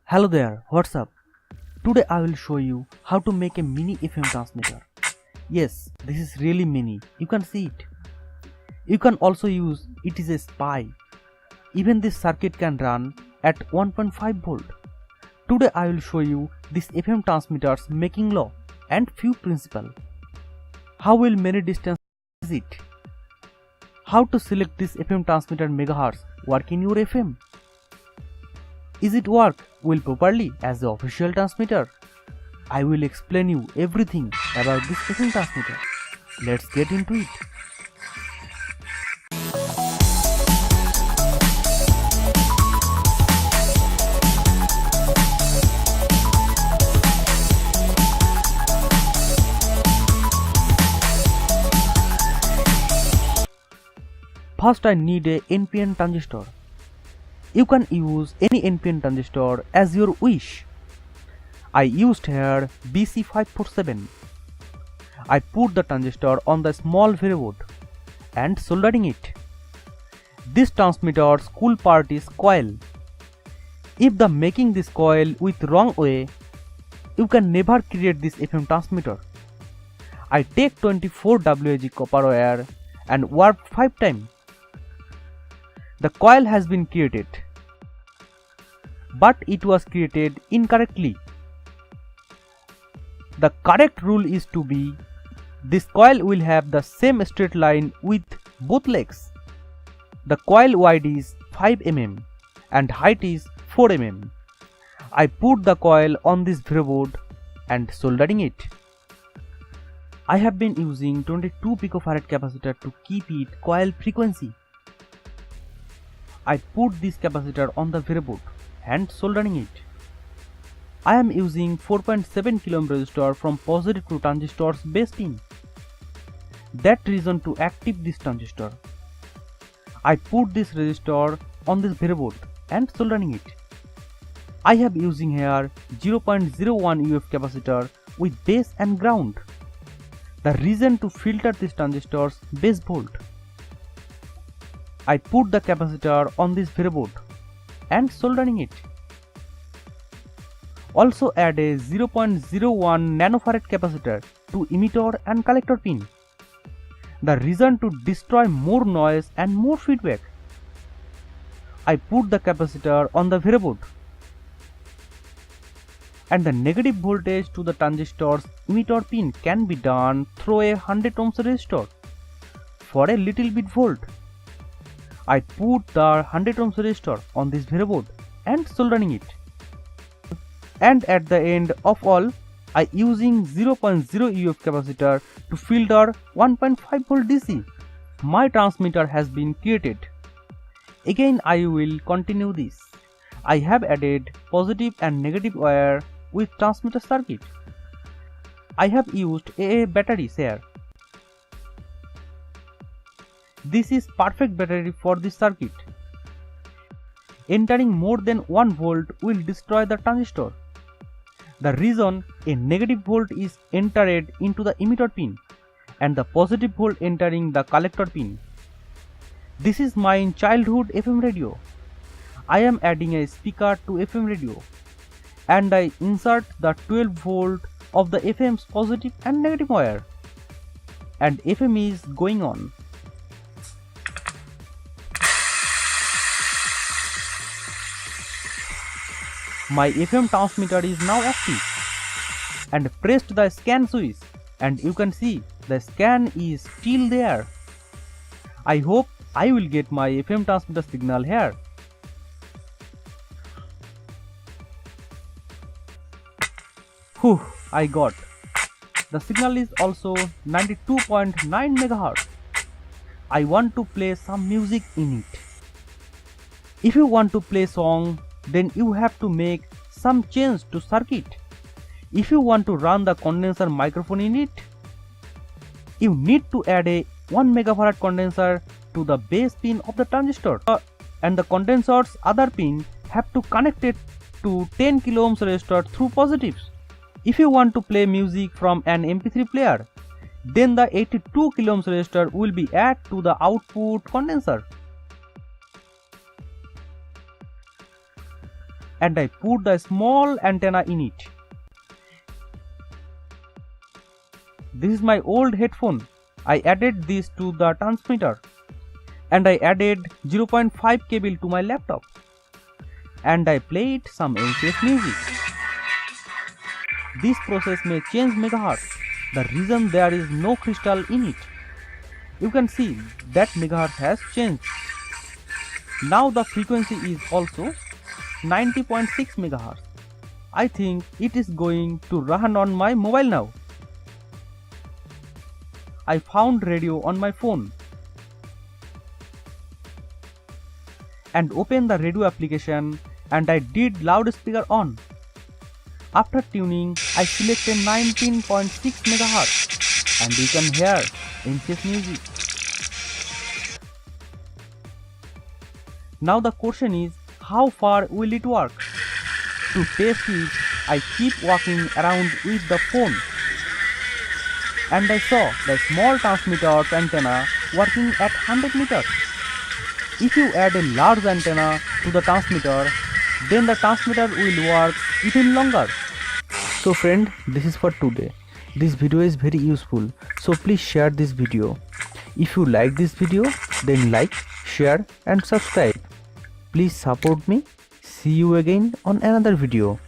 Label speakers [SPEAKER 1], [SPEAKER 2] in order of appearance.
[SPEAKER 1] Hello there, what's up? Today I will show you how to make a mini FM transmitter. Yes, this is really mini, you can see it. You can also use it as a spy. Even this circuit can run at 1.5 volt. Today I will show you this FM transmitter's making law and few principles. How will many distance is it? How to select this FM transmitter megahertz work in your FM? Is it work will properly as the official transmitter? I will explain you everything about this FM transmitter. Let's get into it. First I need a NPN transistor. You can use any NPN transistor as your wish. I used here BC547. I put the transistor on the small breadboard and soldering it. This transmitter's cool part is coil. If the making this coil with wrong way, you can never create this FM transmitter. I take 24 WAG copper wire and warp 5 times. The coil has been created, but it was created incorrectly. The correct rule is to be this coil will have the same straight line with both legs. The coil wide is 5 mm and height is 4 mm. I put the coil on this breadboard and soldering it. I have been using 22 picofarad capacitor to keep it coil frequency. I put this capacitor on the breadboard and soldering it. I am using 4.7 kΩ resistor from positive to transistor's base pin. That reason to active this transistor. I put this resistor on this breadboard and soldering it. I have using here 0.01 UF capacitor with base and ground. The reason to filter this transistor's base volt. I put the capacitor on this breadboard and soldering it. Also add a 0.01 nanofarad capacitor to emitter and collector pin. The reason to destroy more noise and more feedback. I put the capacitor on the breadboard and the negative voltage to the transistor's emitter pin can be done through a 100 ohms resistor for a little bit volt. I put the 100 ohms resistor on this breadboard and soldering it. And at the end of all, I using 0.0 UF capacitor to filter 1.5 volt DC. My transmitter has been created. Again I will continue this. I have added positive and negative wire with transmitter circuit. I have used AA batteries here. This is perfect battery for this circuit. Entering more than 1 volt will destroy the transistor. The reason a negative volt is entered into the emitter pin and the positive volt entering the collector pin. This is my childhood FM radio. I am adding a speaker to FM radio and I insert the 12 volt of the FM's positive and negative wire and FM is going on. My FM transmitter is now active and pressed the scan switch and you can see the scan is still there. I hope I will get my FM transmitter signal here. Whew, I got. The signal is also 92.9 MHz. I want to play some music in it. If you want to play song, then you have to make some change to circuit. If you want to run the condenser microphone in it, you need to add a 1 megafarad condenser to the base pin of the transistor and the condenser's other pin have to connect it to 10 kilo ohms resistor through positives. If you want to play music from an MP3 player, then the 82 kilo ohms resistor will be added to the output condenser. and I put the small antenna in it. This is my old headphone. I added this to the transmitter and I added 0.5 cable to my laptop and I played some LCS music. This process may change megahertz. The reason there is no crystal in it. You can see that megahertz has changed. Now the frequency is also 90.6 megahertz. I think it is going to run on my mobile now. I found radio on my phone and opened the radio application and I did loudspeaker on. After tuning, I selected 19.6 MHz and you can hear LCS music. Now the question is, how far will it work? To test it, I keep walking around with the phone and I saw the small transmitter's antenna working at 100 meters. If you add a large antenna to the transmitter, then the transmitter will work even longer. So friend, this is for today. This video is very useful, so please share this video. If you like this video, then like, share and subscribe. Please support me. See you again on another video.